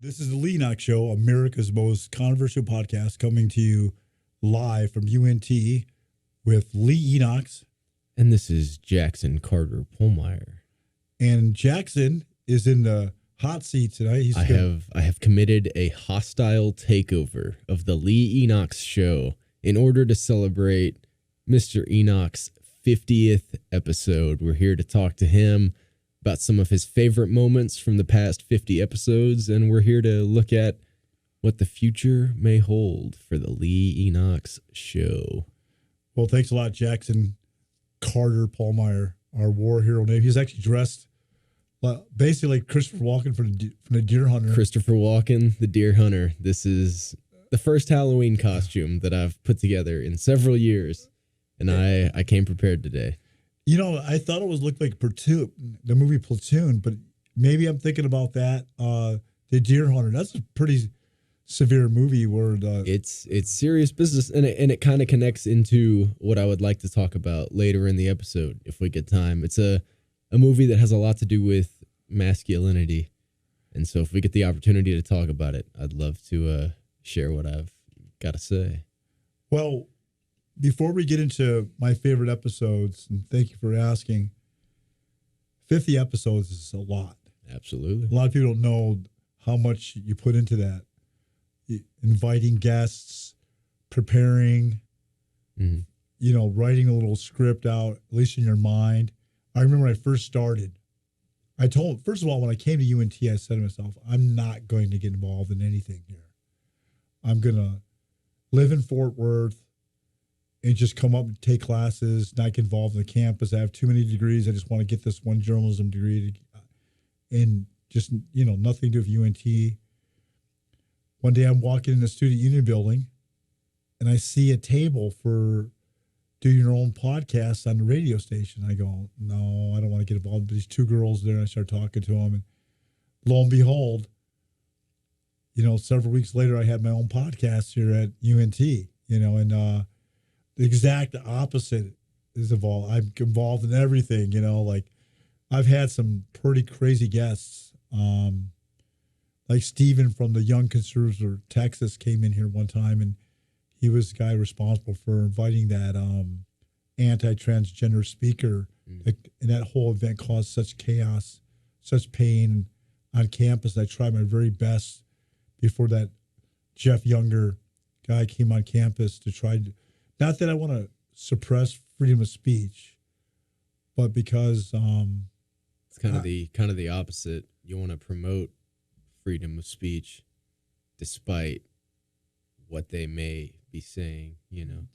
This is the Enochs Show, America's most controversial podcast, coming to you live from UNT with Lee Enochs. And this is Jackson Carter Pohlmeier. And Jackson is in the hot seat tonight. I have committed a hostile takeover of the Lee Enochs Show in order to celebrate Mr. Enochs' 50th episode. We're here to talk to him about some of his favorite moments from the past 50 episodes, and we're here to look at what the future may hold for the Lee Enochs Show. Well, thanks a lot, Jackson Carter Pohlmeier, our war hero name. He's actually dressed basically like Christopher Walken from the Deer Hunter. Christopher Walken, the Deer Hunter. This is the first Halloween costume that I've put together in several years, and I came prepared today. You know, I thought it looked like Platoon, the movie Platoon, but maybe I'm thinking about that. The Deer Hunter. That's a pretty severe movie where it's serious business, and it kind of connects into what I would like to talk about later in the episode if we get time. It's a movie that has a lot to do with masculinity, and so if we get the opportunity to talk about it, I'd love to share what I've got to say. Well, before we get into my favorite episodes, and thank you for asking, 50 episodes is a lot. Absolutely. A lot of people don't know how much you put into that. Inviting guests, preparing, writing a little script out, at least in your mind. I remember when I first started, first of all, when I came to UNT, I said to myself, I'm not going to get involved in anything here. I'm going to live in Fort Worth and just come up and take classes, not get involved in the campus. I have too many degrees. I just want to get this one journalism degree and just, nothing to do with UNT. One day I'm walking in the student union building and I see a table for doing your own podcast on the radio station. I go, no, I don't want to get involved. These two girls there, and I start talking to them, and lo and behold, several weeks later, I had my own podcast here at UNT, and the exact opposite is involved. I'm involved in everything, like I've had some pretty crazy guests. Like Steven from the Young Conservatives of Texas came in here one time, and he was the guy responsible for inviting that anti-transgender speaker. And that whole event caused such chaos, such pain on campus. I tried my very best before that Jeff Younger guy came on campus to try to, not that I want to suppress freedom of speech, but because it's kind of the opposite. You want to promote freedom of speech despite what they may be saying,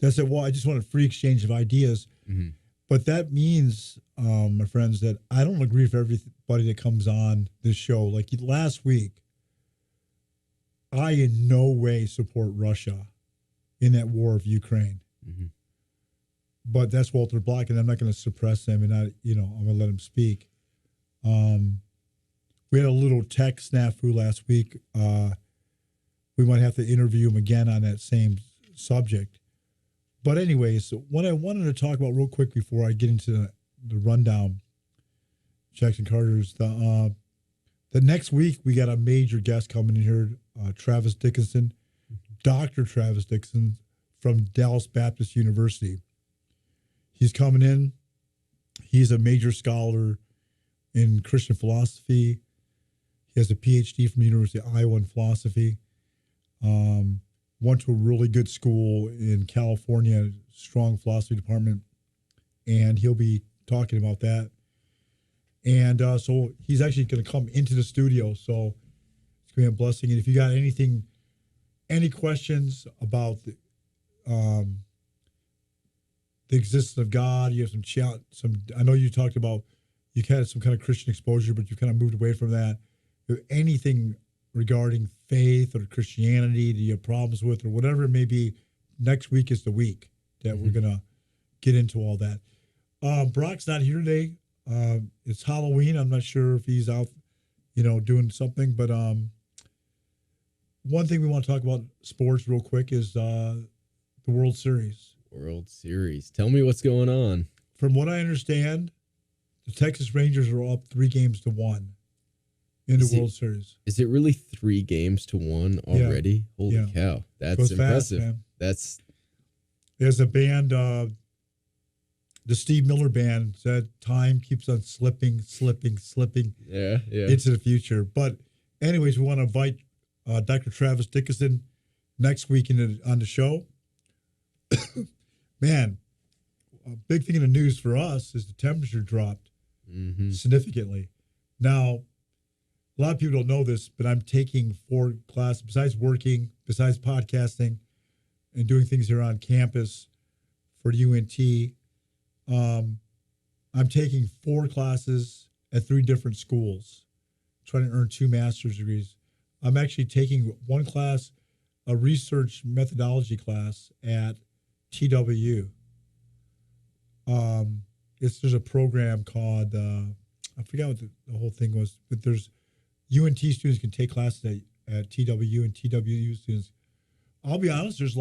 That's it. Well, I just want a free exchange of ideas. Mm-hmm. But that means, my friends, that I don't agree with everybody that comes on this show. Like last week, I in no way support Russia in that war of Ukraine. Mm-hmm. But that's Walter Block, and I'm not going to suppress them, and I'm going to let him speak. We had a little tech snafu last week. We might have to interview him again on that same subject. But anyways, what I wanted to talk about real quick before I get into the rundown, Jackson Carter's, the next week we got a major guest coming in here, Travis Dickinson, Dr. Travis Dickinson from Dallas Baptist University. He's coming in. He's a major scholar in Christian philosophy. He has a PhD from the University of Iowa in philosophy. Went to a really good school in California, strong philosophy department, and he'll be talking about that. And so he's actually going to come into the studio, so it's going to be a blessing. And if you got any questions about the existence of God, you have some. I know you talked about you had some kind of Christian exposure, but you kind of moved away from that. Anything regarding faith or Christianity that you have problems with or whatever it may be, next week is the week that we're going to get into all that. Brock's not here today. It's Halloween. I'm not sure if he's out, doing something. But one thing we want to talk about sports real quick is the World Series. World Series. Tell me what's going on. From what I understand, the Texas Rangers are up 3-1 in the World Series. Is it really 3 games to 1 already? Yeah. Holy cow. That's Goes impressive. Fast, man. There's a band, the Steve Miller Band, said time keeps on slipping into the future. But anyways, we want to invite Dr. Travis Dickinson next week on the show. Man, a big thing in the news for us is the temperature dropped significantly. Now, a lot of people don't know this, but I'm taking 4 classes, besides working, besides podcasting, and doing things here on campus for UNT. I'm taking 4 classes at 3 different schools, trying to earn 2 master's degrees. I'm actually taking 1 class, a research methodology class at TW. There's a program called, I forgot what the whole thing was, but there's UNT students can take classes at TW, and TWU students. I'll be honest, there's a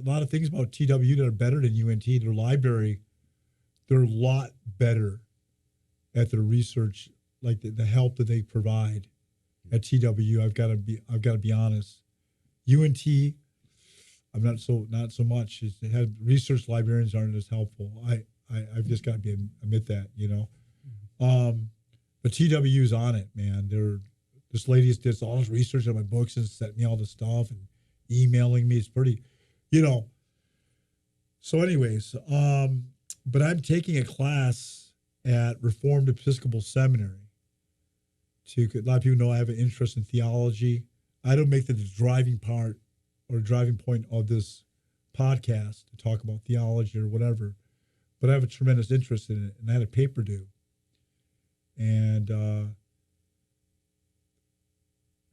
lot of things about TW that are better than UNT. Their library, they're a lot better at their research, like the help that they provide at TW. I've got to be honest. UNT, I'm not so much. It had research librarians aren't as helpful. I've just got to admit that, you know. But TW's on it, man. This lady did all this research on my books and sent me all this stuff and emailing me. It's pretty, you know. So anyways, but I'm taking a class at Reformed Episcopal Seminary. A lot of people know I have an interest in theology. I don't make that the driving part or driving point of this podcast to talk about theology or whatever, but I have a tremendous interest in it, and I had a paper due. And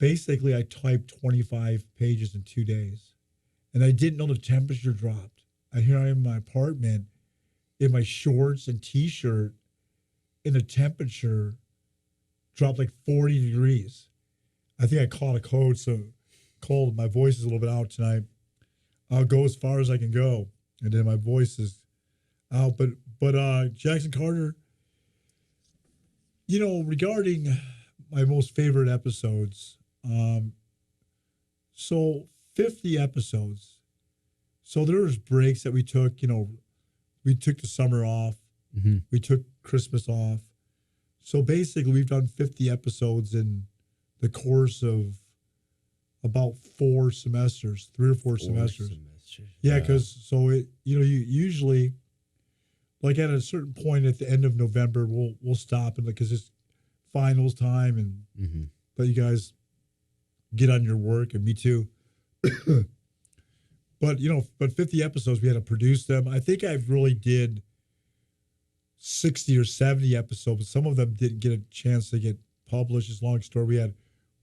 basically, I typed 25 pages in 2 days, and I didn't know the temperature dropped. Here I am in my apartment in my shorts and T-shirt, and the temperature dropped like 40 degrees. I think I caught a cold, so cold. My voice is a little bit out tonight. I'll go as far as I can go, and then my voice is out. But Jackson Carter, you know, regarding my most favorite episodes, so 50 episodes. So there was breaks that we took. You know, we took the summer off. Mm-hmm. We took Christmas off. So basically, we've done 50 episodes in the course of about 4 semesters, 3 or 4 semesters. Yeah, because you usually, like at a certain point at the end of November, we'll stop and because it's finals time and let you guys get on your work, and me too. But 50 episodes, we had to produce them. I think I really did 60 or 70 episodes, but some of them didn't get a chance to get published. It's a long story.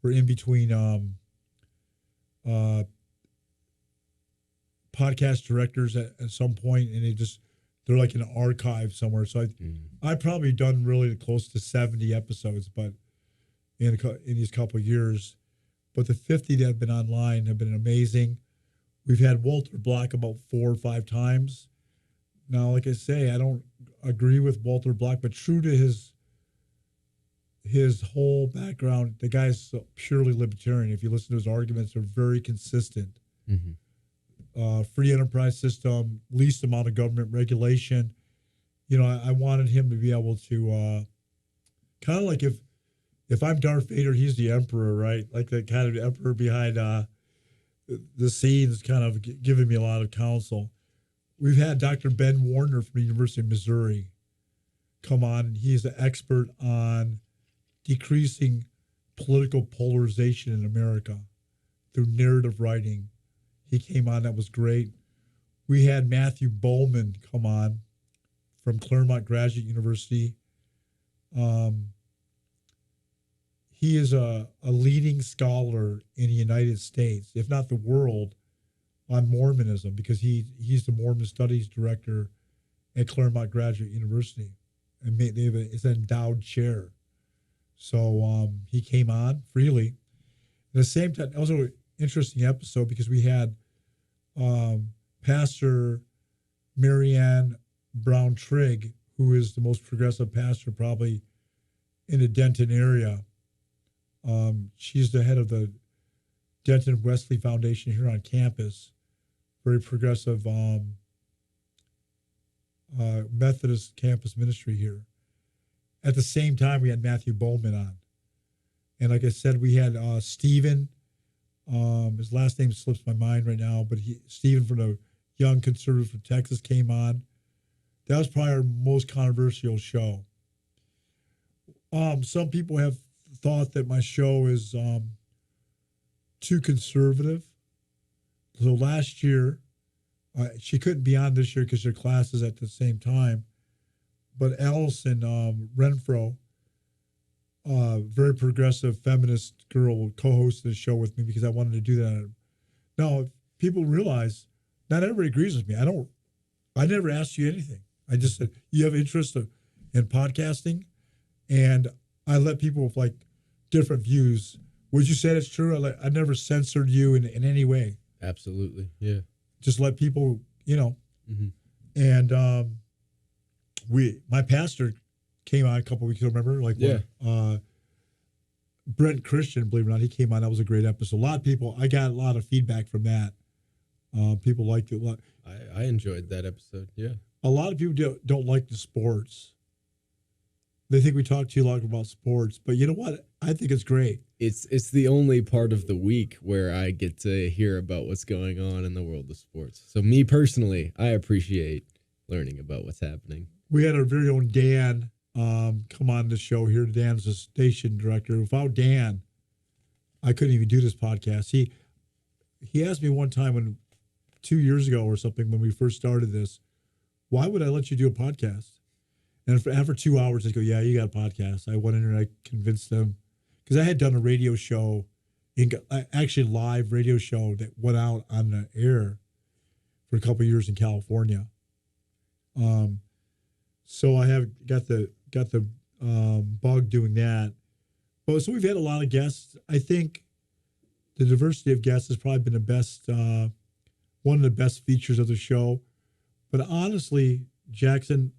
We're in between podcast directors at some point, and they're like in an archive somewhere. So I've probably done really close to 70 episodes, but in these couple of years. But the 50 that have been online have been amazing. We've had Walter Block about 4 or 5 times. Now, like I say, I don't agree with Walter Block, but true to his whole background, the guy's purely libertarian. If you listen to his arguments, they're very consistent. Free enterprise system, least amount of government regulation. You know, I wanted him to be able to kind of like if I'm Darth Vader, he's the emperor, right? Like the kind of emperor behind the scenes, kind of giving me a lot of counsel. We've had Dr. Ben Warner from the University of Missouri come on, and he's an expert on decreasing political polarization in America through narrative writing. He came on, that was great. We had Matthew Bowman come on from Claremont Graduate University. He is a leading scholar in the United States, if not the world, on Mormonism, because he's the Mormon Studies Director at Claremont Graduate University, and it's an endowed chair. So he came on freely. At the same time, also an interesting episode because we had Pastor Marianne Brown Trigg, who is the most progressive pastor probably in the Denton area, She's the head of the Denton Wesley Foundation here on campus. Very progressive Methodist campus ministry here. At the same time, we had Matthew Bowman on. And like I said, we had Stephen. His last name slips my mind right now, but Stephen from the Young Conservative from Texas came on. That was probably our most controversial show. Some people have thought that my show is too conservative. So last year, she couldn't be on this year because her class is at the same time. But Allison Renfro, very progressive feminist girl, co-hosted the show with me because I wanted to do that. Now, people realize not everybody agrees with me. I never asked you anything. I just said, you have interest in podcasting? And I let people with like different views. Would you say that's true? I never censored you in any way. Absolutely. Yeah. Just let people, Mm-hmm. And my pastor came on a couple weeks ago, remember? Brent Christian, believe it or not, he came on. That was a great episode. I got a lot of feedback from that. People liked it a lot. I enjoyed that episode, yeah. A lot of people don't like the sports. They think we talk too long about sports, but you know what? I think it's great. It's the only part of the week where I get to hear about what's going on in the world of sports. So me personally, I appreciate learning about what's happening. We had our very own Dan come on the show here. Dan's the station director. Without Dan, I couldn't even do this podcast. He asked me one time 2 years ago or something when we first started this, why would I let you do a podcast? And after 2 hours, they go, yeah, you got a podcast. I went in and I convinced them. Because I had done a radio show, actually a live radio show that went out on the air for a couple of years in California. So I have got the bug doing that. But so we've had a lot of guests. I think the diversity of guests has probably been the best, one of the best features of the show. But honestly, Jackson,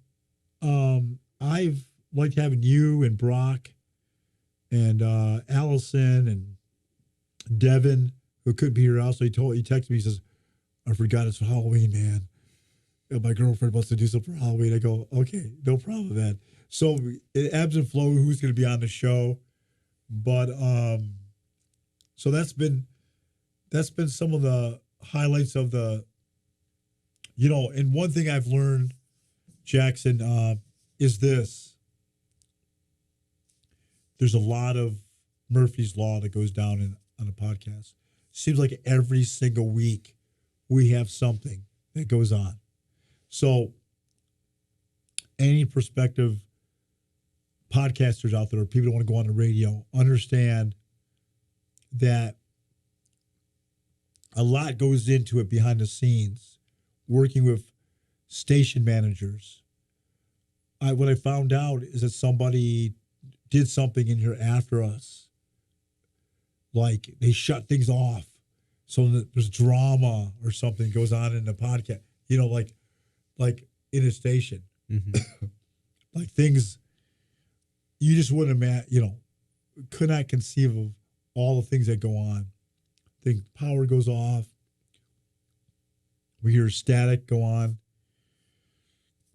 I've liked having you and Brock and Allison and Devin, who could be here also. He texted me, he says, I forgot it's Halloween, man. My girlfriend wants to do something for Halloween. I go, okay, no problem, man. So it ebbs and flows who's going to be on the show. But so that's been some of the highlights of the, and one thing I've learned, Jackson, is this. There's a lot of Murphy's Law that goes down on a podcast. Seems like every single week we have something that goes on. So any prospective podcasters out there, or people that want to go on the radio, understand that a lot goes into it behind the scenes, working with station managers. What I found out is that somebody did something in here after us. Like they shut things off so that there's drama or something goes on in the podcast, like in a station. Mm-hmm. Like things you just wouldn't imagine, could not conceive of all the things that go on. The power goes off. We hear static go on.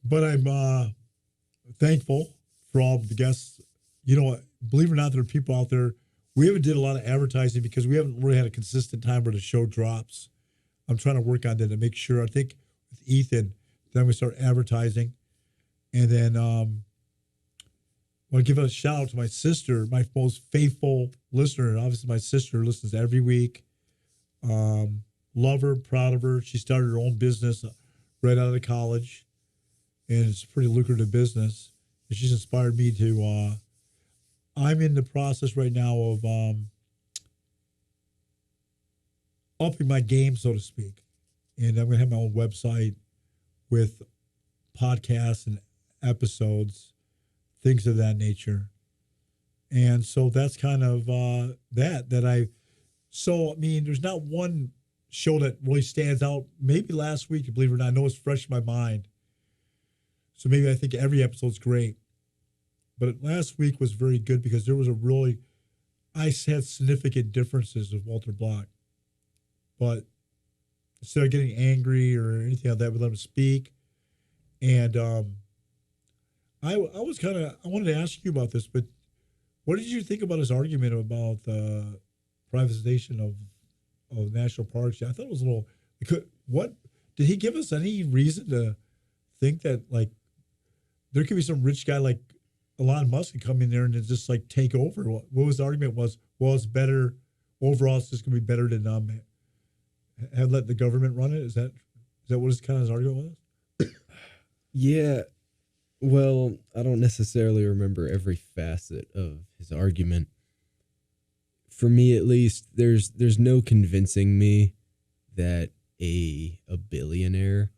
But I'm thankful for all of the guests. Believe it or not, there are people out there. We haven't did a lot of advertising because we haven't really had a consistent time where the show drops. I'm trying to work on that to make sure. I think with Ethan, then we start advertising. And then I want to give a shout out to my sister, my most faithful listener. And obviously, my sister listens every week. Love her, proud of her. She started her own business right out of college. And it's a pretty lucrative business. And she's inspired me to, I'm in the process right now of upping my game, so to speak. And I'm going to have my own website with podcasts and episodes, things of that nature. And so that's kind of there's not one show that really stands out. Maybe last week, believe it or not, I know it's fresh in my mind. So maybe I think every episode's great. But last week was very good because there was I had significant differences with Walter Block, but instead of getting angry or anything like that, we let him speak. And I was kind of I wanted to ask you about this, but what did you think about his argument about the privatization of national parks? I thought it was a little. What did he give us any reason to think that like there could be some rich guy like Elon Musk could come in there and just like take over? What was the argument was? Well, it's better overall. It's just going to be better to have let the government run it. Is that what his kind of his argument was? Yeah. Well, I don't necessarily remember every facet of his argument. For me, at least, there's no convincing me that a billionaire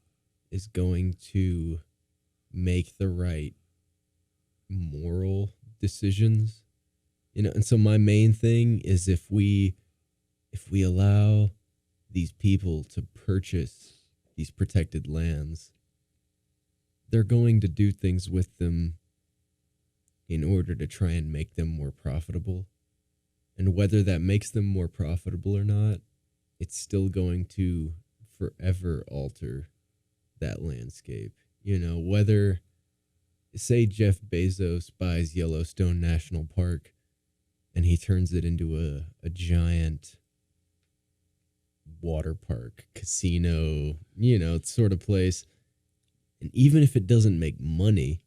is going to make the right moral decisions. And so my main thing is if we allow these people to purchase these protected lands, they're going to do things with them in order to try and make them more profitable. And whether that makes them more profitable or not, it's still going to forever alter that landscape. Whether, say, Jeff Bezos buys Yellowstone National Park and he turns it into a giant water park, casino, sort of place. And even if it doesn't make money,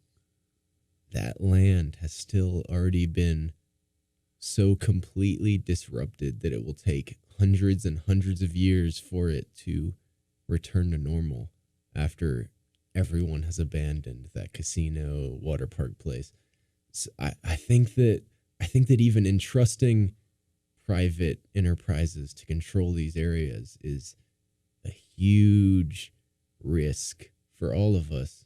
that land has still already been so completely disrupted that it will take hundreds and hundreds of years for it to return to normal after everyone has abandoned that casino water park place. So I think that even entrusting private enterprises to control these areas is a huge risk for all of us,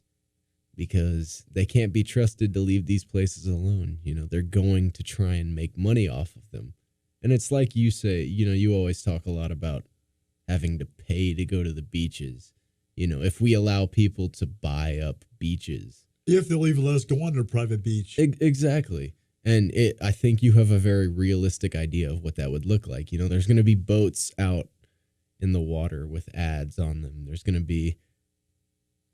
because they can't be trusted to leave these places alone. They're going to try and make money off of them. And it's like you say, you always talk a lot about having to pay to go to the beaches. If we allow people to buy up beaches. If they'll even let us go on their private beach. Exactly. And I think you have a very realistic idea of what that would look like. There's going to be boats out in the water with ads on them. There's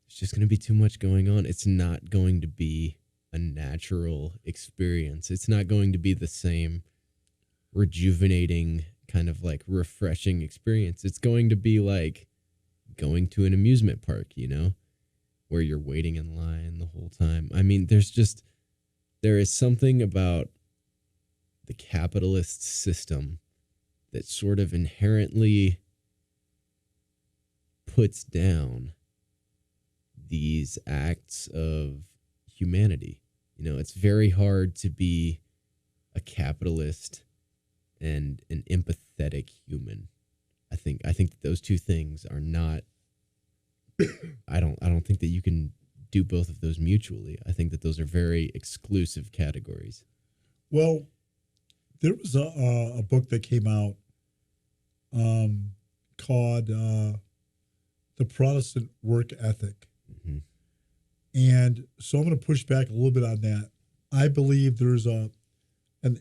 just going to be too much going on. It's not going to be a natural experience. It's not going to be the same rejuvenating, kind of like refreshing experience. It's going to be like going to an amusement park, where you're waiting in line the whole time. I mean, there is something about the capitalist system that sort of inherently puts down these acts of humanity. It's very hard to be a capitalist and an empathetic human. I think that those two things are not. I don't think that you can do both of those mutually. I think that those are very exclusive categories. Well, there was a book that came out called The Protestant Work Ethic. Mm-hmm. And so I'm going to push back a little bit on that. I believe there's an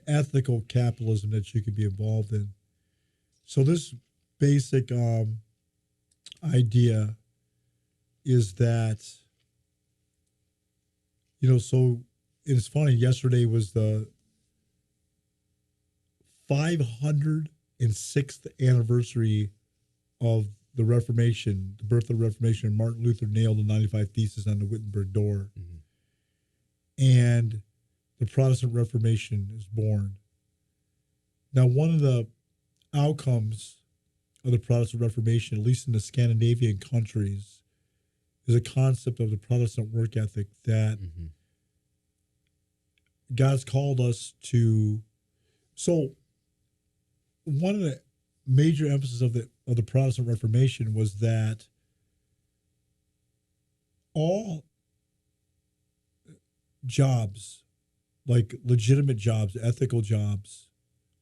ethical capitalism that you could be involved in. So this basic idea is that, so it's funny, yesterday was the 506th anniversary of the Reformation, the birth of the Reformation, and Martin Luther nailed the 95 Theses on the Wittenberg door. Mm-hmm. And the Protestant Reformation is born. Now, one of the outcomes of the Protestant Reformation, at least in the Scandinavian countries, is a concept of the Protestant work ethic that mm-hmm. God's called us to. So one of the major emphasis of the Protestant Reformation was that all jobs, like legitimate jobs, ethical jobs,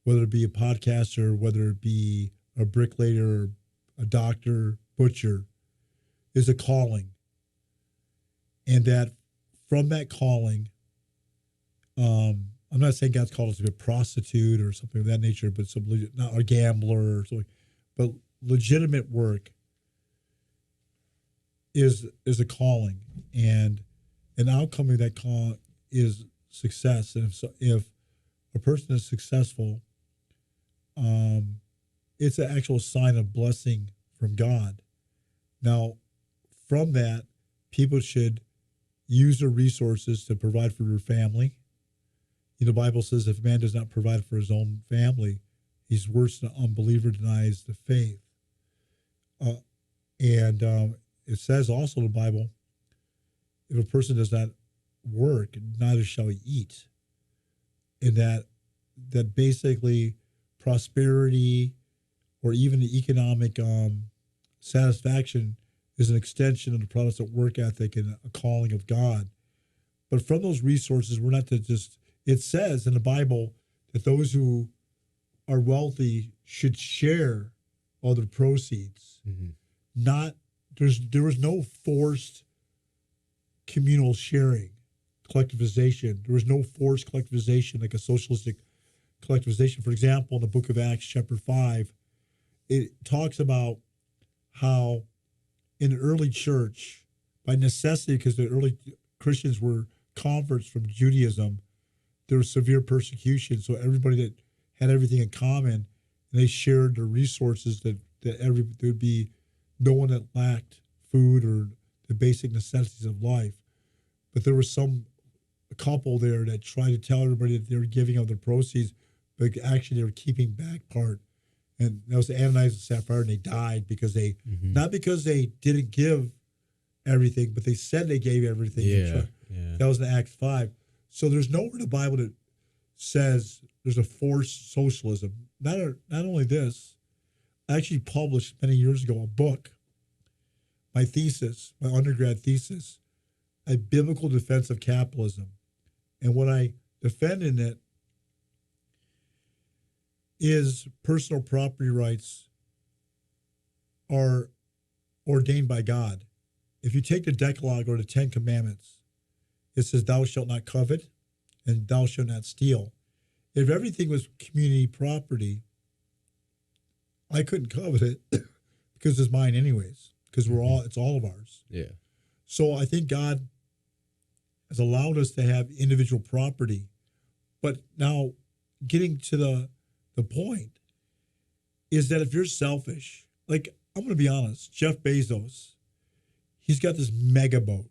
whether it be a podcaster, whether it be a bricklayer, a doctor, butcher, is a calling. And that from that calling, I'm not saying God's called us to be a prostitute or something of that nature, but not a gambler or something. But legitimate work is a calling, and an outcome of that call is success. And if a person is successful, it's an actual sign of blessing from God. Now, from that, people should use their resources to provide for their family. The Bible says if a man does not provide for his own family, he's worse than an unbeliever denies the faith. And it says also in the Bible, if a person does not work, neither shall he eat. And that basically prosperity or even the economic satisfaction is an extension of the Protestant work ethic and a calling of God. But from those resources, we're not to just, it says in the Bible that those who are wealthy should share all the proceeds. Mm-hmm. There was no forced communal sharing, collectivization. There was no forced collectivization like a socialistic collectivization. For example, in the book of Acts, chapter 5, it talks about how in the early church, by necessity, because the early Christians were converts from Judaism, there was severe persecution. So everybody that had everything in common, and they shared their resources, that there would be no one that lacked food or the basic necessities of life. But there was a couple there that tried to tell everybody that they were giving out their proceeds, but actually they were keeping back part. And that was Ananias and Sapphira, and they died because not because they didn't give everything, but they said they gave everything. Yeah. That was in Acts 5. So there's nowhere in the Bible that says there's a forced socialism. Not only this, I actually published many years ago a book, my undergrad thesis, A Biblical Defense of Capitalism. And what I defend in it is personal property rights are ordained by God. If you take the Decalogue or the Ten Commandments, it says, thou shalt not covet and thou shalt not steal. If everything was community property, I couldn't covet it because it's mine anyways, because it's all of ours. Yeah. So I think God has allowed us to have individual property. But now getting to the point is that if you're selfish, like I'm going to be honest, Jeff Bezos, he's got this mega boat.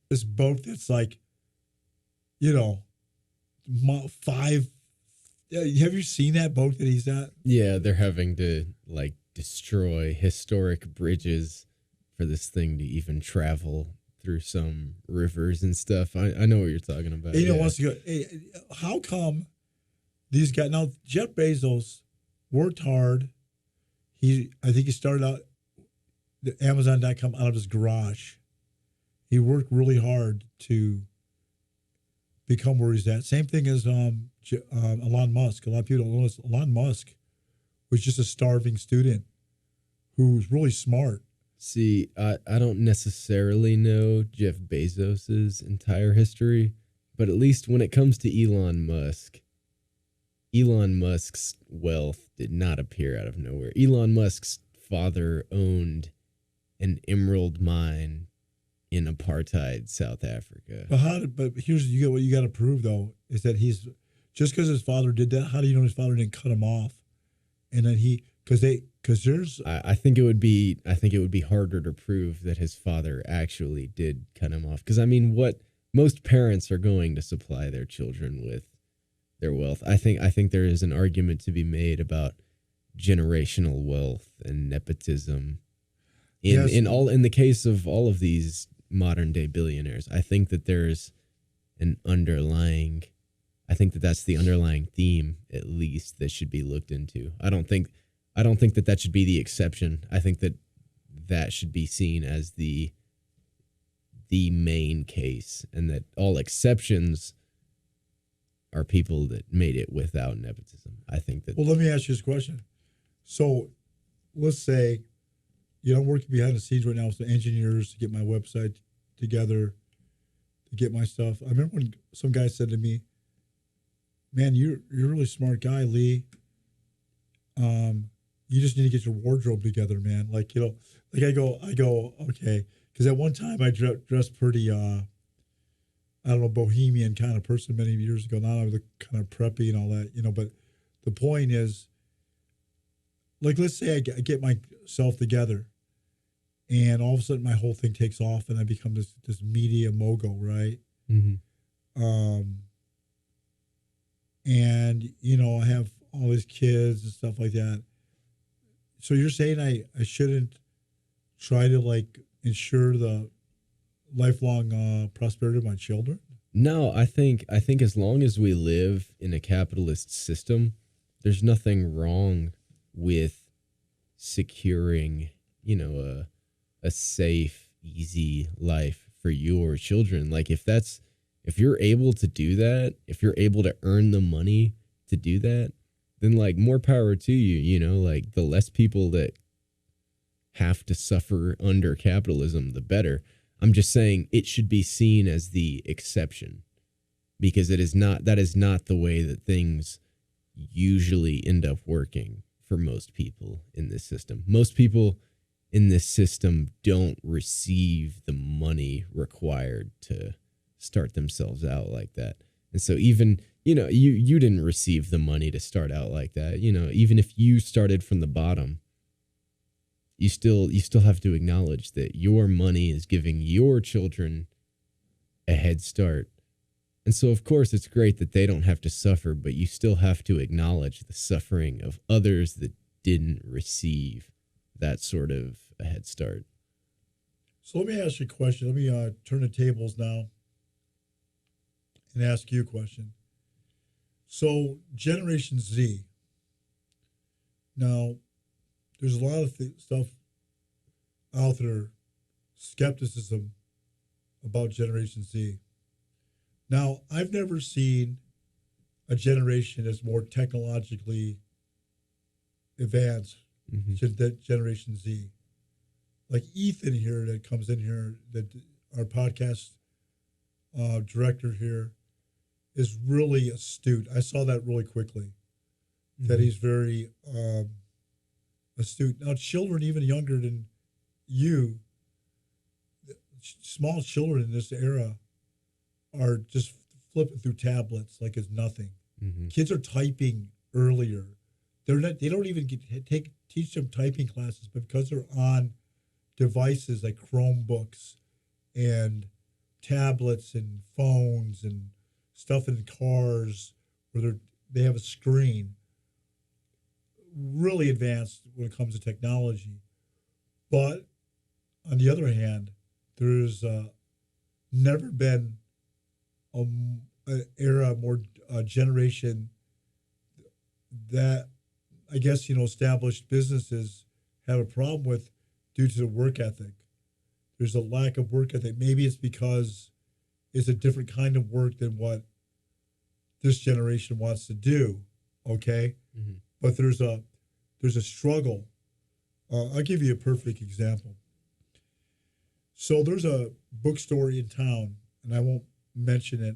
This boat that's like, 5. Have you seen that boat that he's at? Yeah, they're having to destroy historic bridges for this thing to even travel through some rivers and stuff. I know what you're talking about. And, wants to go. Hey, how come these guys? Now Jeff Bezos worked hard. I think he started out the Amazon.com out of his garage. He worked really hard to become where he's at. Same thing as Elon Musk. A lot of people don't know this. Elon Musk was just a starving student who was really smart. See, I don't necessarily know Jeff Bezos's entire history, but at least when it comes to Elon Musk's wealth did not appear out of nowhere. Elon Musk's father owned an emerald mine in apartheid South Africa. But here's what you got to prove though is that he's just because his father did that. How do you know his father didn't cut him off? And then I think it would be harder to prove that his father actually did cut him off. Because I mean, what most parents are going to supply their children with their wealth. I think there is an argument to be made about generational wealth and nepotism. In the case of all of these modern day billionaires, I think that there's that's the underlying theme, at least, that should be looked into. I don't think that should be the exception. I think that should be seen as the main case, and that all exceptions are people that made it without nepotism. I think that. Well, let me ask you this question. So, let's say, I'm working behind the scenes right now with the engineers to get my website together, to get my stuff. I remember when some guy said to me, man, you're a really smart guy, Lee. You just need to get your wardrobe together, man. Like, like I go, okay, because at one time I dressed pretty, I don't know, bohemian kind of person many years ago. Now I look kind of preppy and all that, But the point is, like, let's say I get myself together, and all of a sudden my whole thing takes off, and I become this media mogul, right? Mm-hmm. And I have all these kids and stuff like that. So you're saying I shouldn't try to like ensure the lifelong prosperity of my children? No, I think as long as we live in a capitalist system, there's nothing wrong with securing, a safe, easy life for your children. Like if you're able to do that, if you're able to earn the money to do that, then like more power to you, like the less people that have to suffer under capitalism, the better. I'm just saying it should be seen as the exception because that is not the way that things usually end up working for most people in this system. Most people in this system don't receive the money required to start themselves out like that. And so even, you didn't receive the money to start out like that. Even if you started from the bottom, you still have to acknowledge that your money is giving your children a head start. And so of course it's great that they don't have to suffer, but you still have to acknowledge the suffering of others that didn't receive that sort of a head start. So let me ask you a question. Let me turn the tables now and ask you a question. So Generation Z. Now, there's a lot of stuff out there, skepticism about Generation Z. Now, I've never seen a generation that's more technologically advanced than Generation Z. Like Ethan here that comes in here, that our podcast director here is really astute. I saw that really quickly, that he's very astute. Now, children even younger than you, small children in this era are just flipping through tablets like it's nothing. Mm-hmm. Kids are typing earlier. They don't even teach them typing classes, but because they're on devices like Chromebooks and tablets and phones and stuff in cars where they have a screen, really advanced when it comes to technology. But on the other hand, there's never been an era, more generation that I guess established businesses have a problem with due to the work ethic. There's a lack of work ethic. Maybe it's because it's a different kind of work than what this generation wants to do. Okay, but there's a struggle. I'll give you a perfect example. So there's a bookstore in town, and I won't mention it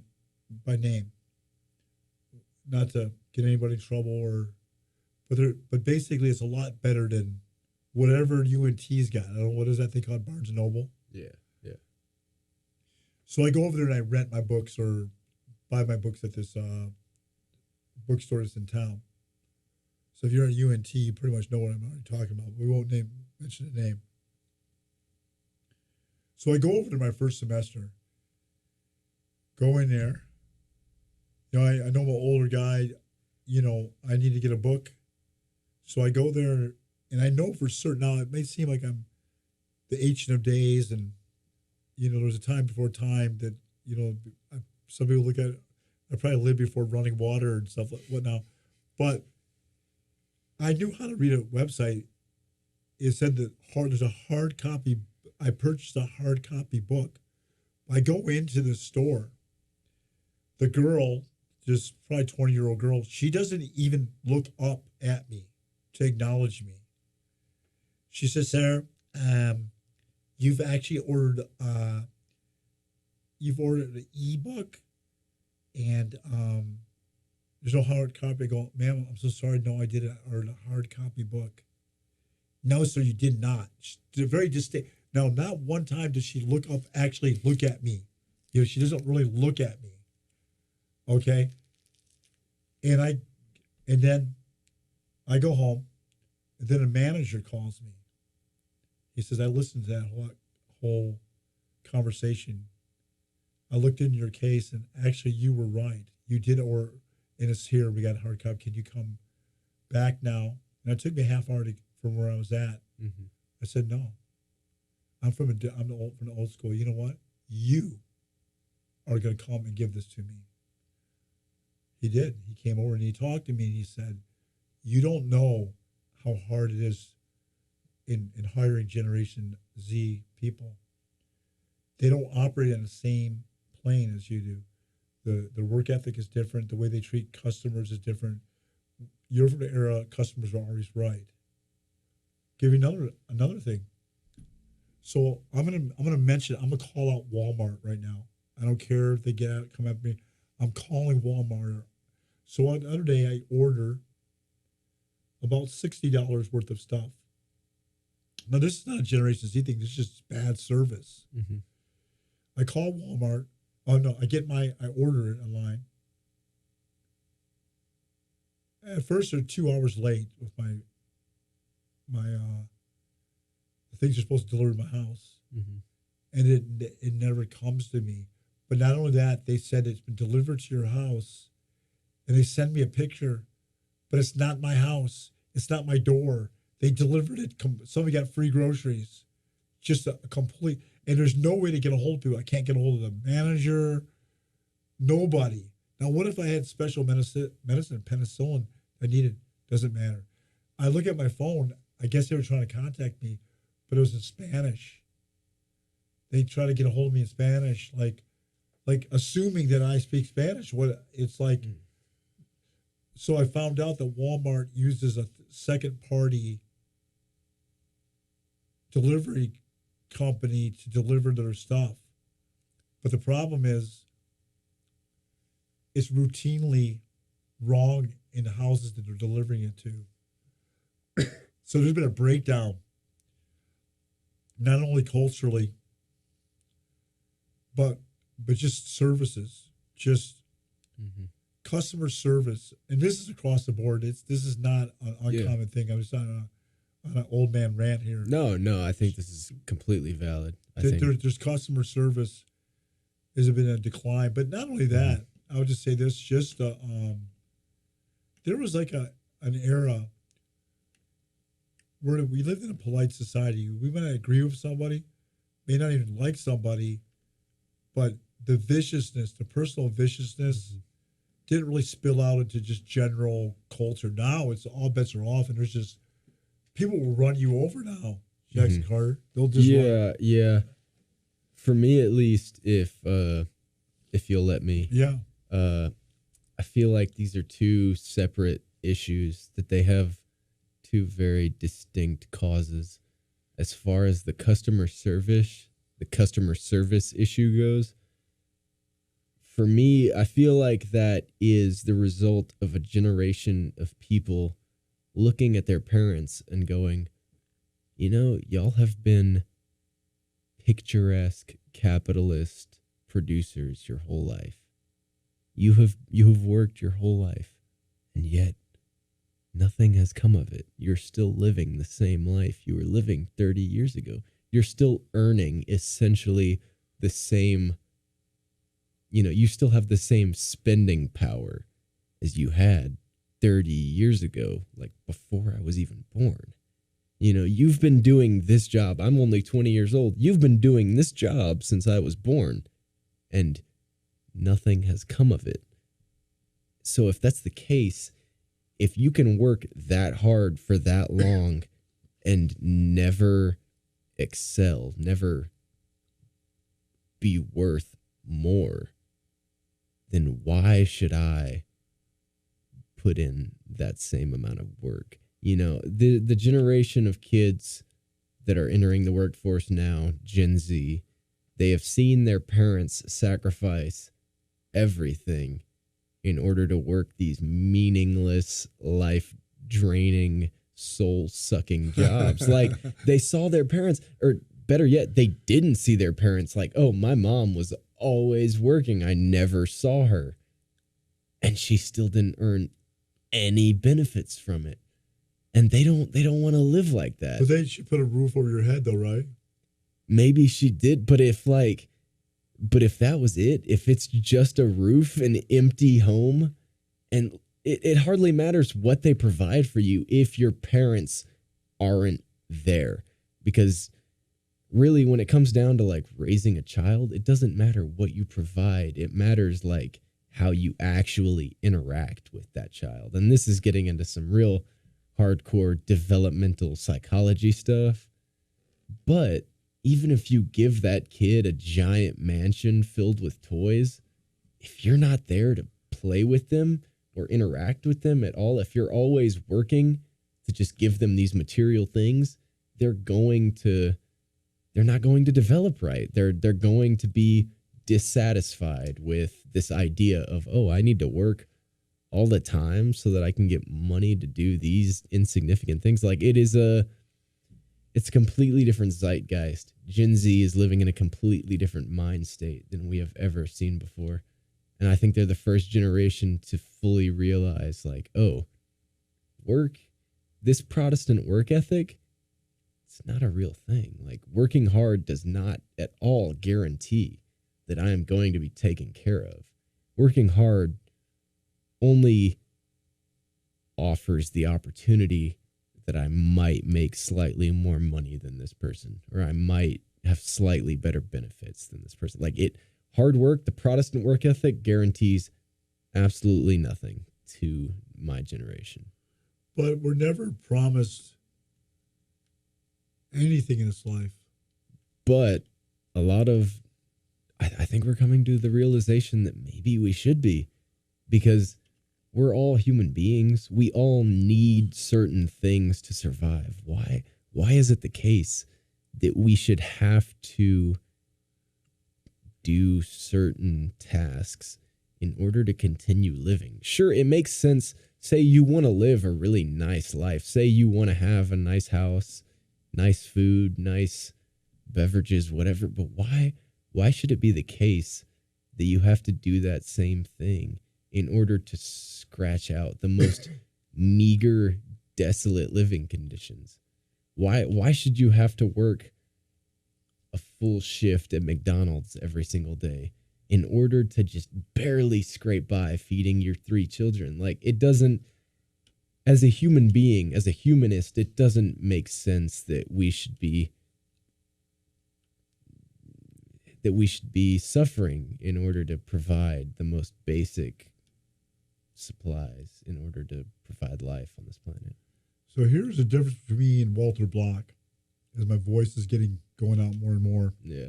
by name, not to get anybody in trouble, but basically it's a lot better than whatever UNT's got. I don't know, what is that thing called, Barnes and Noble? Yeah. So I go over there and I rent my books or buy my books at this bookstore that's in town. So if you're at UNT, you pretty much know what I'm already talking about. We won't mention the name. So I go over to my first semester, go in there. I know I'm an older guy. I need to get a book. So I go there, and I know for certain, now it may seem like I'm the Ancient of Days, and, there's a time before time that, some people look at, I probably lived before running water and stuff like whatnot. But I knew how to read a website. It said that there's a hard copy. I purchased a hard copy book. I go into the store. The girl, this probably 20-year-old girl, she doesn't even look up at me to acknowledge me. She says, "Sir, you've actually ordered an ebook, and There's no hard copy. I go, ma'am, I'm so sorry. No, I did a hard copy book. No, sir, you did not. Very distinct. Now, not one time does she actually look at me. She doesn't really look at me. Okay. And then I go home, and then a manager calls me. He says, I listened to that whole conversation. I looked into your case, and actually you were right. You did, and it's here. We got a hard copy. Can you come back now? And it took me a half hour from where I was at. Mm-hmm. I said, no. I'm from the old school. You know what? You are going to come and give this to me. He did. He came over and he talked to me and he said, you don't know how hard it is in hiring Generation Z people. They don't operate on the same plane as you do. The work ethic is different. The way they treat customers is different. You're from the era customers are always right. Give you another thing. So I'm gonna mention. I'm gonna call out Walmart right now. I don't care if they come after me. I'm calling Walmart. So the other day I order about $60 worth of stuff. Now this is not a Generation Z thing. This is just bad service. Mm-hmm. I call Walmart. Oh no, I order it online. At first they're 2 hours late with my the things are supposed to deliver to my house. Mm-hmm. And it never comes to me. But not only that, they said it's been delivered to your house, and they send me a picture, but it's not my house. It's not my door. They delivered it. Somebody got free groceries. Just a complete, and there's no way to get a hold of it. I can't get a hold of the manager. Nobody. Now, what if I had special medicine, penicillin I needed? Doesn't matter. I look at my phone. I guess they were trying to contact me, but it was in Spanish. They try to get a hold of me in Spanish, like assuming that I speak Spanish. What it's like. So I found out that Walmart uses a second party delivery company to deliver their stuff. But the problem is it's routinely wrong in the houses that they're delivering it to. So there's been a breakdown, not only culturally, but just services, just customer service. And this is across the board. This is not an uncommon thing. I'm just on an old man rant here. No, I think this is completely valid. There's customer service has been a decline. But not only that, I would just say this, just there was like an era where we lived in a polite society. We may not agree with somebody, may not even like somebody, but the viciousness, the personal viciousness didn't really spill out into just general culture. Now it's all bets are off, and there's just people will run you over now. Jackson Carter, they'll just yeah. For me, at least, if you'll let me, I feel like these are two separate issues that they have two very distinct causes. As far as the customer service issue goes, for me, I feel like that is the result of a generation of people looking at their parents and going, y'all have been picturesque capitalist producers your whole life. You have worked your whole life, and yet nothing has come of it. You're still living the same life you were living 30 years ago. You're still earning essentially the same, you still have the same spending power as you had 30 years ago, like before I was even born. You've been doing this job. I'm only 20 years old. You've been doing this job since I was born, and nothing has come of it. So if that's the case, if you can work that hard for that long and never excel, never be worth more, then why should I put in that same amount of work? The generation of kids that are entering the workforce now, Gen Z, they have seen their parents sacrifice everything in order to work these meaningless, life draining, soul sucking jobs. Like they saw their parents, or better yet, they didn't see their parents. Like, oh, my mom was always working. I never saw her. And she still didn't earn any benefits from it. And they don't want to live like that. But then she put a roof over your head though, right? Maybe she did, but if that was it, if it's just a roof, an empty home, and it hardly matters what they provide for you if your parents aren't there. Because really, when it comes down to like raising a child, it doesn't matter what you provide. It matters like how you actually interact with that child. And this is getting into some real hardcore developmental psychology stuff. But even if you give that kid a giant mansion filled with toys, if you're not there to play with them or interact with them at all, if you're always working to just give them these material things, they're not going to develop right. They're going to be dissatisfied with this idea of, oh, I need to work all the time so that I can get money to do these insignificant things. Like it's a completely different zeitgeist. Gen Z is living in a completely different mind state than we have ever seen before. And I think they're the first generation to fully realize like, oh, this Protestant work ethic, it's not a real thing. Like working hard does not at all guarantee that I am going to be taken care of. Working hard only offers the opportunity that I might make slightly more money than this person, or I might have slightly better benefits than this person. Like hard work, the Protestant work ethic guarantees absolutely nothing to my generation. But we're never promised anything in this life. But I think we're coming to the realization that maybe we should be, because we're all human beings. We all need certain things to survive. Why is it the case that we should have to do certain tasks in order to continue living? Sure, it makes sense. Say you want to live a really nice life. Say you want to have a nice house, nice food, nice beverages, whatever. But why should it be the case that you have to do that same thing in order to scratch out the most meager, desolate living conditions? Why should you have to work a full shift at McDonald's every single day in order to just barely scrape by feeding your 3 children? Like, it doesn't, as a human being, as a humanist, it doesn't make sense that we should be suffering in order to provide the most basic supplies in order to provide life on this planet. So here's the difference between me and Walter Block, as my voice is going out more and more. Yeah.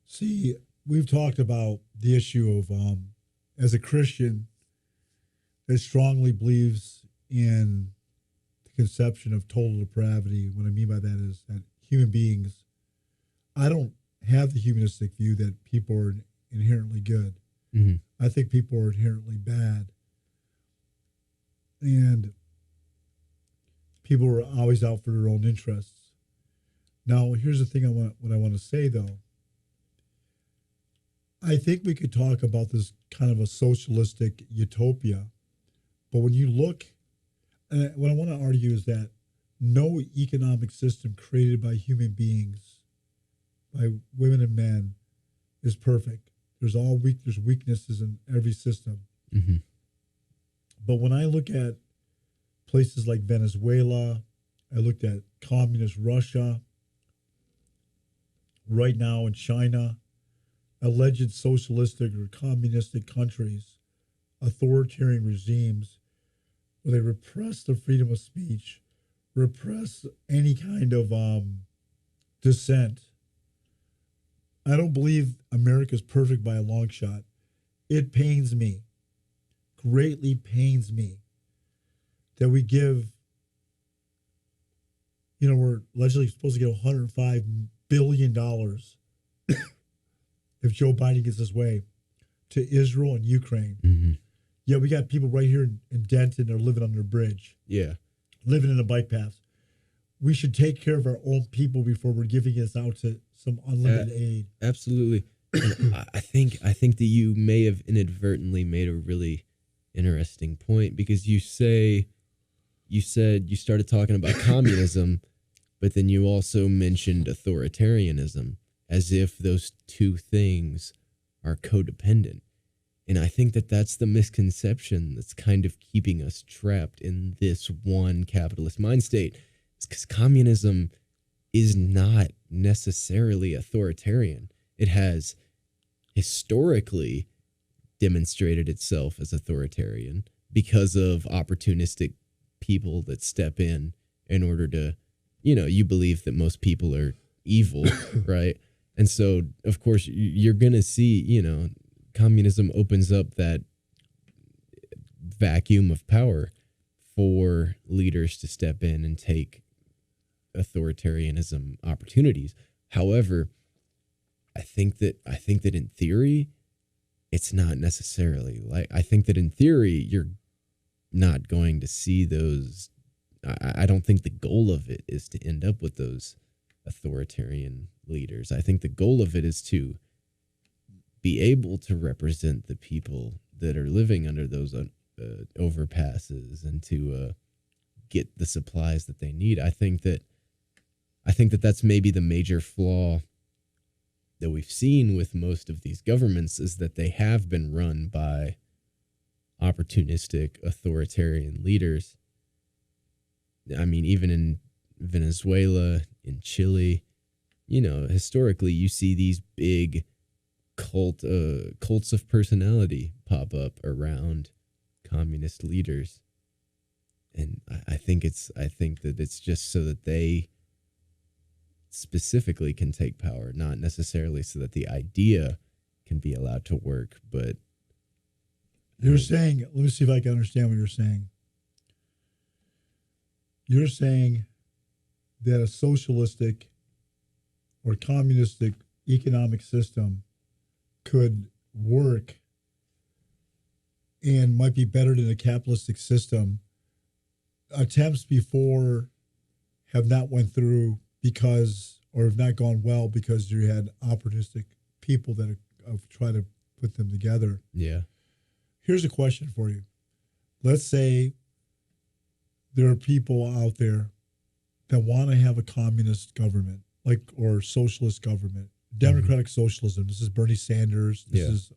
See, we've talked about the issue of, as a Christian that strongly believes in the conception of total depravity. What I mean by that is that human beings, I don't have the humanistic view that people are inherently good. Mm-hmm. I think people are inherently bad. And people are always out for their own interests. Now, here's the thing what I want to say, though. I think we could talk about this kind of a socialistic utopia. But when you look, what I want to argue is that no economic system created by human beings, by women and men, is perfect. There's weaknesses in every system. Mm-hmm. But when I look at places like Venezuela, I looked at communist Russia, right now in China, alleged socialistic or communistic countries, authoritarian regimes, where they repress the freedom of speech, repress any kind of dissent. I don't believe America's perfect by a long shot. It pains me, greatly pains me, that we give, we're allegedly supposed to get $105 billion if Joe Biden gets his way, to Israel and Ukraine. Mm-hmm. Yeah, we got people right here in Denton. They're living under a bridge. Yeah. Living in the bike paths. We should take care of our own people before we're giving this out to some unlimited aid. Absolutely. And I think that you may have inadvertently made a really interesting point, because you said you started talking about communism, but then you also mentioned authoritarianism as if those two things are codependent. And I think that that's the misconception that's kind of keeping us trapped in this one capitalist mind state. It's because communism is not necessarily authoritarian. It has historically demonstrated itself as authoritarian because of opportunistic people that step in order to, you believe that most people are evil, right? And so, of course, you're going to see, communism opens up that vacuum of power for leaders to step in and take authoritarianism opportunities. However, I think that in theory, it's not necessarily like, I think that in theory, you're not going to see those. I don't think the goal of it is to end up with those authoritarian leaders. I think the goal of it is to be able to represent the people that are living under those overpasses and to get the supplies that they need. I think that that's maybe the major flaw that we've seen with most of these governments, is that they have been run by opportunistic authoritarian leaders. I mean, even in Venezuela, in Chile, historically you see these big cults of personality pop up around communist leaders. And I think that it's just so that they specifically can take power, not necessarily so that the idea can be allowed to work. But you're saying, let me see if I can understand what you're saying. You're saying that a socialistic or communistic economic system could work and might be better than a capitalistic system. Attempts before have not went through because, or have not gone well because you had opportunistic people that have tried to put them together. Yeah. Here's a question for you. Let's say there are people out there that want to have a communist government, or socialist government, democratic socialism. This is Bernie Sanders. This is,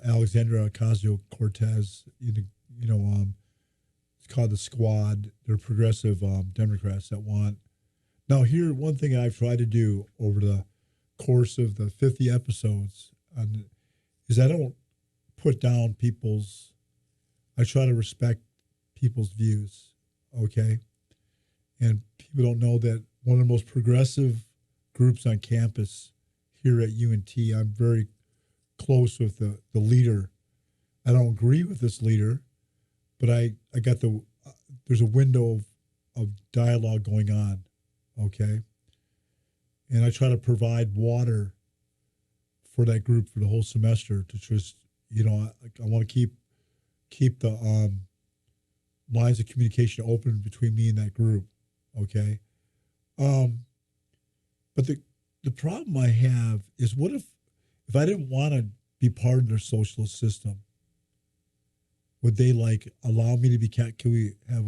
Alexandria Ocasio-Cortez. It's called the Squad. They're progressive Democrats that want. Now, here, one thing I've tried to do over the course of the 50 episodes is I don't put down I try to respect people's views, okay? And people don't know that one of the most progressive groups on campus here at UNT, I'm very close with the leader. I don't agree with this leader, but I got there's a window of dialogue going on, okay? And I try to provide water for that group for the whole semester to just, I want to keep the lines of communication open between me and that group, okay? But the problem I have is, what if I didn't want to be part of their socialist system? Would they allow me to be? Can we have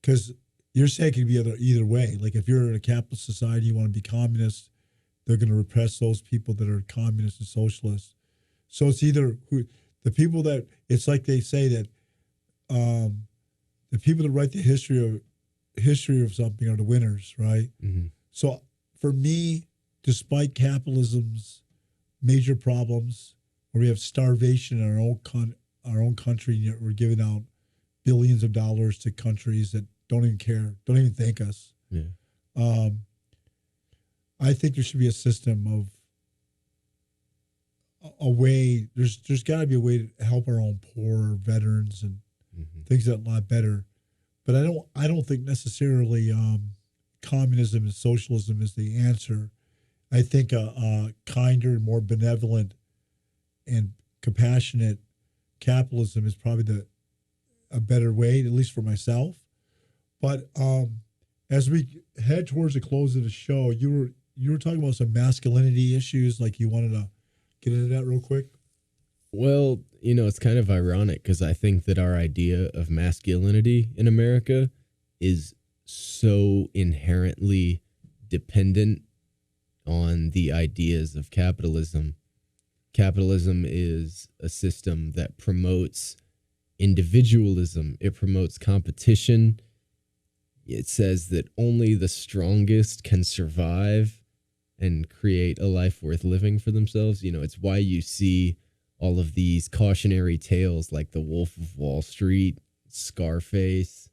because you're saying it can be either way. Like, if you're in a capitalist society, you want to be communist, they're going to repress those people that are communist and socialist. So it's either the people that, it's like they say that the people that write the history of something are the winners, right? Mm-hmm. So for me, despite capitalism's major problems, where we have starvation in our own country, and yet we're giving out billions of dollars to countries that don't even care, don't even thank us. Yeah. I think there should be a system of a way. There's got to be a way to help our own poor veterans and things that are a lot better. But I don't think necessarily communism and socialism is the answer. I think a kinder, more benevolent, and compassionate capitalism is probably a better way, at least for myself. But as we head towards the close of the show, you were talking about some masculinity issues, like you wanted to get into that real quick. Well, it's kind of ironic because I think that our idea of masculinity in America is so inherently dependent on the ideas of capitalism. Capitalism is a system that promotes individualism. It promotes competition. It says that only the strongest can survive and create a life worth living for themselves. It's why you see all of these cautionary tales like The Wolf of Wall Street, Scarface.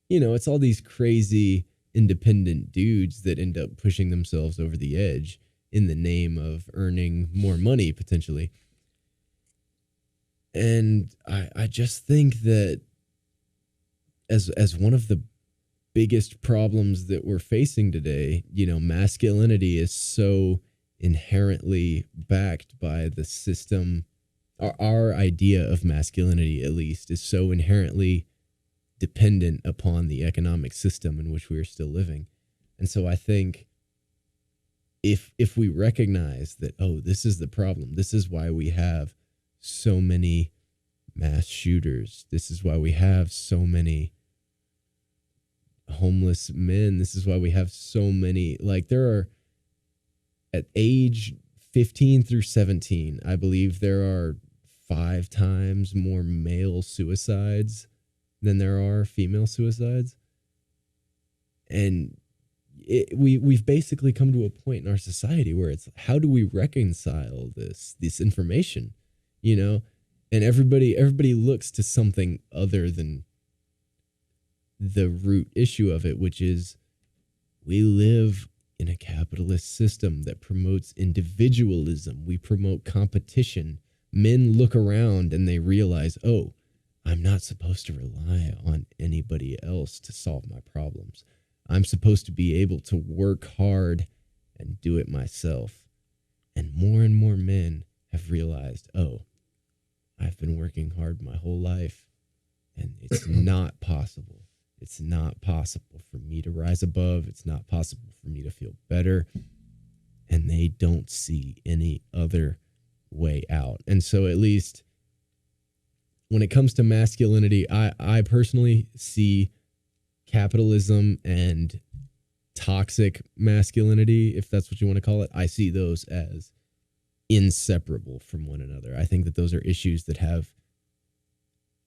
It's all these crazy independent dudes that end up pushing themselves over the edge in the name of earning more money, potentially. And I just think that as one of the biggest problems that we're facing today, masculinity is so inherently backed by the system. Our idea of masculinity, at least, is so inherently dependent upon the economic system in which we are still living. And so I think if we recognize that, this is the problem, this is why we have so many mass shooters, this is why we have so many homeless men, this is why we have so many, there are, at age 15 through 17, I believe there are 5 times more male suicides than there are female suicides. And we've basically come to a point in our society where it's, how do we reconcile this information, and everybody looks to something other than the root issue of it, which is we live in a capitalist system that promotes individualism. We promote competition. Men look around and they realize, I'm not supposed to rely on anybody else to solve my problems. I'm supposed to be able to work hard and do it myself. And more men have realized, I've been working hard my whole life, and it's not possible. It's not possible for me to rise above. It's not possible for me to feel better. And they don't see any other way out. And so at least when it comes to masculinity, I personally see capitalism and toxic masculinity, if that's what you want to call it, I see those as inseparable from one another. I think that those are issues that have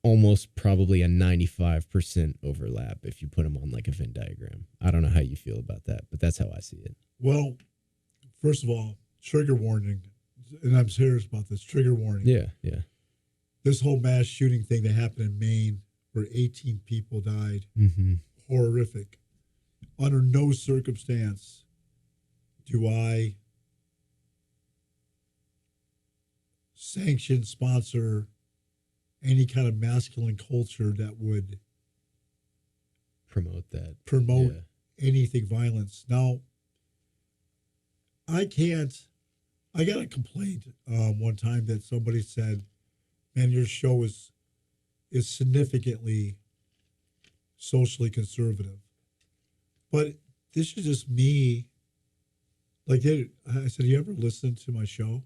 almost probably a 95% overlap if you put them on like a Venn diagram. I don't know how you feel about that, but that's how I see it. Well, first of all, trigger warning, and I'm serious about this, trigger warning. Yeah. This whole mass shooting thing that happened in Maine where 18 people died, horrific. Under no circumstance do I sanction, sponsor any kind of masculine culture that would promote anything violence. Now, I got a complaint one time that somebody said, man, your show is significantly socially conservative. But this is just me. Like, I said, you ever listen to my show?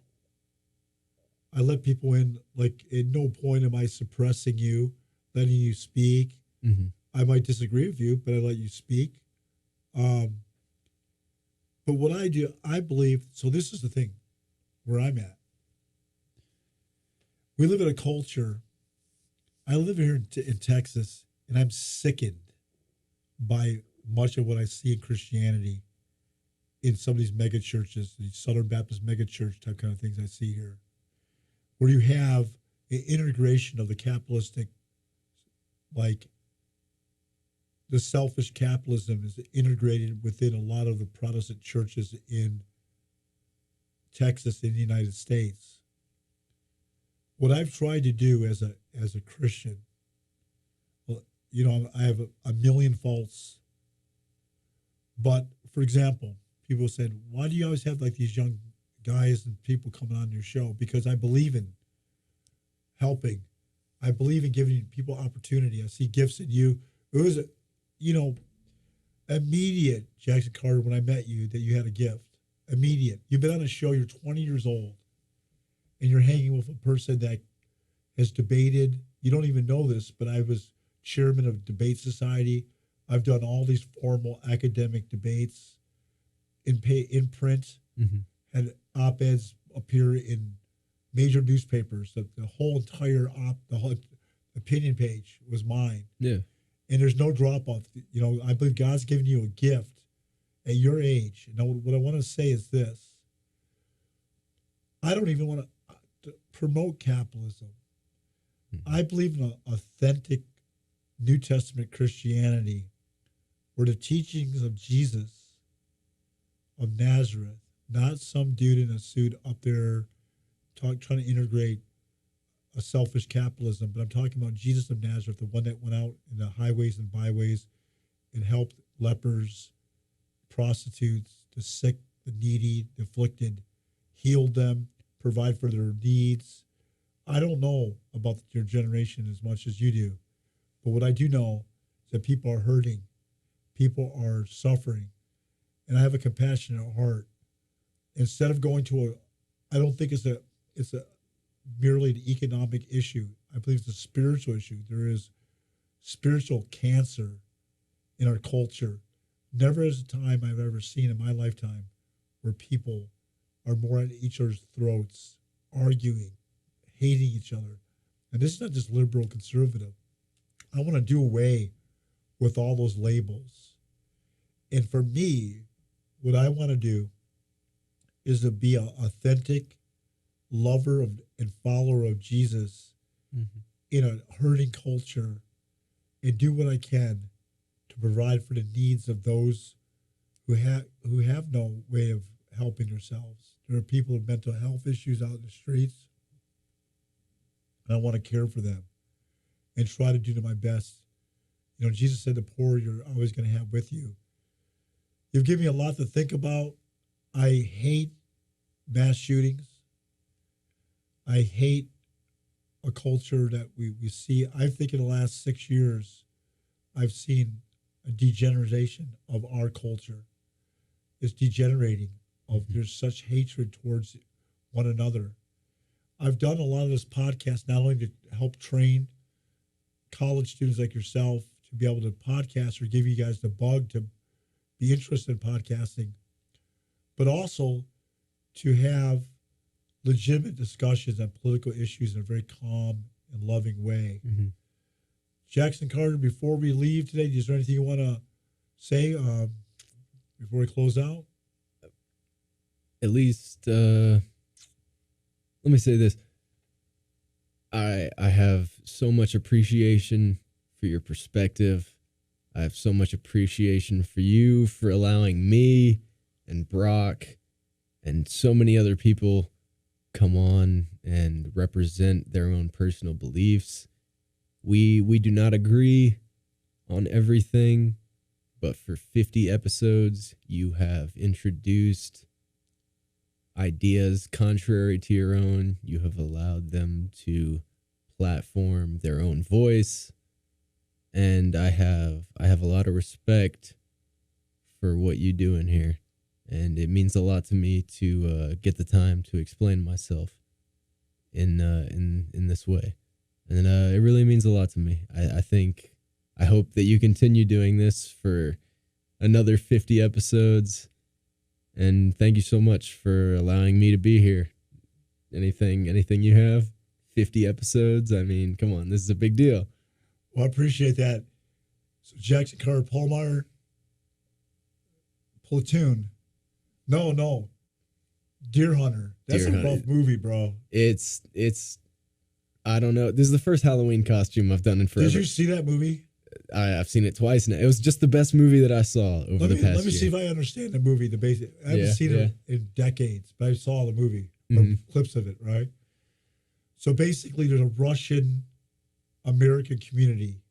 I let people in, like, at no point am I suppressing you, letting you speak. Mm-hmm. I might disagree with you, but I let you speak. But what I do, I believe, so this is the thing where I'm at. We live in a culture. I live here in Texas, and I'm sickened by much of what I see in Christianity in some of these mega churches, these Southern Baptist mega church type kind of things I see here, where you have an integration of the capitalistic, like the selfish capitalism is integrated within a lot of the Protestant churches in Texas in the United States. What I've tried to do as a Christian, well, I have a million faults, but for example, people said, why do you always have like these young guys and people coming on your show? Because I believe in helping. I believe in giving people opportunity. I see gifts in you. It was, immediate, Jackson Carter, when I met you, that you had a gift. Immediate. You've been on a show, you're 20 years old, and you're hanging with a person that has debated. You don't even know this, but I was chairman of Debate Society. I've done all these formal academic debates in print, had op-eds appear in major newspapers. The whole entire the whole opinion page was mine. Yeah. And there's no drop off. I believe God's given you a gift at your age. What I want to say is this. I don't even want to promote capitalism. I believe in an authentic New Testament Christianity where the teachings of Jesus of Nazareth, not some dude in a suit up there trying to integrate a selfish capitalism, but I'm talking about Jesus of Nazareth, the one that went out in the highways and byways and helped lepers, prostitutes, the sick, the needy, the afflicted, healed them, provide for their needs. I don't know about your generation as much as you do, but what I do know is that people are hurting, people are suffering, and I have a compassionate heart. Instead of going to I don't think it's a merely an economic issue. I believe it's a spiritual issue. There is spiritual cancer in our culture. Never is a time I've ever seen in my lifetime where people are more at each other's throats, arguing, hating each other. And this is not just liberal conservative. I want to do away with all those labels. And for me, what I want to do is to be an authentic lover of and follower of Jesus in a hurting culture and do what I can to provide for the needs of those who have no way of helping themselves. There are people with mental health issues out in the streets, and I want to care for them and try to do my best. Jesus said the poor you're always going to have with you. You've given me a lot to think about. I hate mass shootings. I hate a culture that we see. I think in the last 6 years, I've seen a degeneration of our culture. It's degenerating. There's such hatred towards one another. I've done a lot of this podcast not only to help train college students like yourself to be able to podcast or give you guys the bug to be interested in podcasting, but also to have legitimate discussions on political issues in a very calm and loving way. Jackson Carter, before we leave today, is there anything you want to say before we close out? At least, let me say this. I have so much appreciation for your perspective. I have so much appreciation for you for allowing me and Brock and so many other people come on and represent their own personal beliefs. We do not agree on everything, but for 50 episodes, you have introduced ideas contrary to your own. You have allowed them to platform their own voice, and I have a lot of respect for what you do in here. And it means a lot to me to get the time to explain myself in this way. And it really means a lot to me. I hope that you continue doing this for another 50 episodes. And thank you so much for allowing me to be here. Anything you have? 50 episodes? I mean, come on, this is a big deal. Well, I appreciate that. So Jackson Carter, Pohlmeier, Platoon. No. Deer Hunter. That's a rough movie, bro. It's I don't know. This is the first Halloween costume I've done in forever. Did you see that movie? I've seen it twice now. It was just the best movie that I saw over the past year. Let me see if I understand the movie. I haven't seen it in decades, but I saw the movie, or clips of it, right? So basically, there's a Russian American community.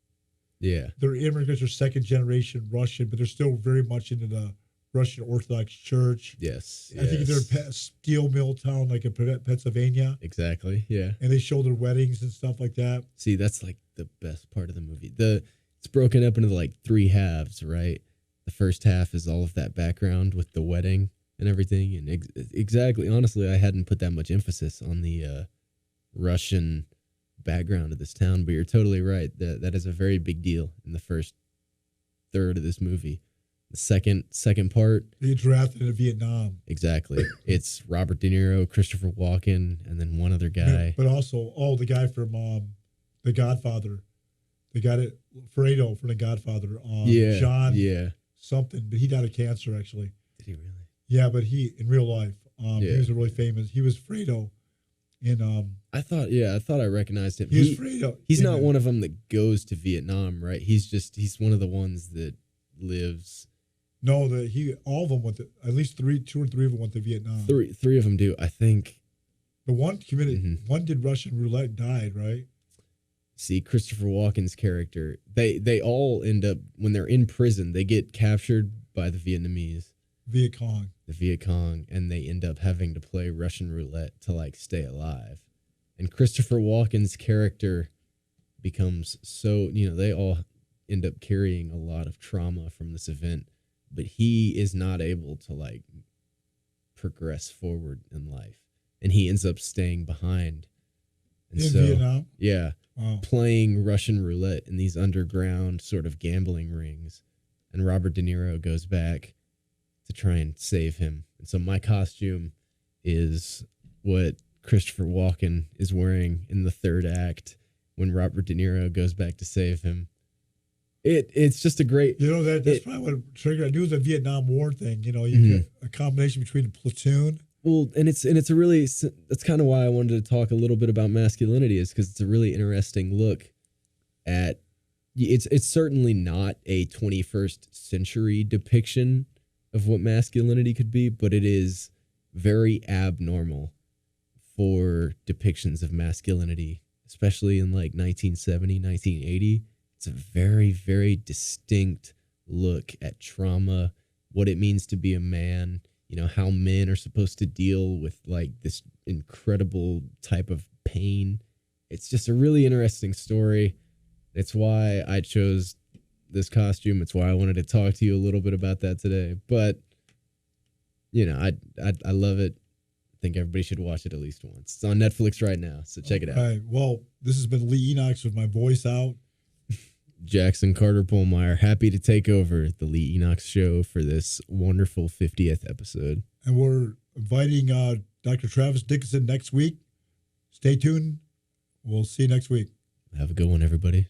Yeah. They're immigrants, they're second generation Russian, but they're still very much into the Russian Orthodox Church. Yes. I think they're a steel mill town like in Pennsylvania. Exactly. Yeah. And they show their weddings and stuff like that. See, that's like the best part of the movie. It's broken up into like 3 halves, right? The first half is all of that background with the wedding and everything. And exactly, honestly, I hadn't put that much emphasis on the Russian background of this town, but you're totally right. That is a very big deal in the first third of this movie. The second part, they drafted in Vietnam. Exactly. It's Robert De Niro, Christopher Walken, and then one other guy. Yeah, but also, the guy from The Godfather, the guy that Fredo from The Godfather, John, something, but he died of cancer actually. Did he really? Yeah, but he in real life, he was a really famous. He was Fredo, in I thought I recognized him. He was Fredo. He's not one of them that goes to Vietnam, right? He's one of the ones that lives. No, all of them went to, at least 2 or 3 of them went to Vietnam. Three of them do, I think. The one committed, one did Russian roulette and died, right? See, Christopher Walken's character, they all end up, when they're in prison, they get captured by the Vietnamese. Viet Cong. The Viet Cong, and they end up having to play Russian roulette to like stay alive. And Christopher Walken's character becomes so, they all end up carrying a lot of trauma from this event. But he is not able to like progress forward in life, and he ends up staying behind. And in Vietnam? Yeah. Wow. Playing Russian roulette in these underground sort of gambling rings. And Robert De Niro goes back to try and save him. And so my costume is what Christopher Walken is wearing in the third act when Robert De Niro goes back to save him. It's just a great... that's probably what triggered. I knew the Vietnam War thing. You get a combination between a platoon. Well, and it's a really... That's kind of why I wanted to talk a little bit about masculinity, is because it's a really interesting look at... It's certainly not a 21st century depiction of what masculinity could be, but it is very abnormal for depictions of masculinity, especially in like 1970, 1980. It's a very, very distinct look at trauma, what it means to be a man, how men are supposed to deal with like this incredible type of pain. It's just a really interesting story. It's why I chose this costume. It's why I wanted to talk to you a little bit about that today. But, I love it. I think everybody should watch it at least once. It's on Netflix right now, so check it out. All right. Well, this has been Lee Enochs with my voice out. Jackson Carter Pohlmeier, happy to take over the Lee Enochs show for this wonderful 50th episode. And we're inviting Dr. Travis Dickinson next week. Stay tuned. We'll see you next week. Have a good one, everybody.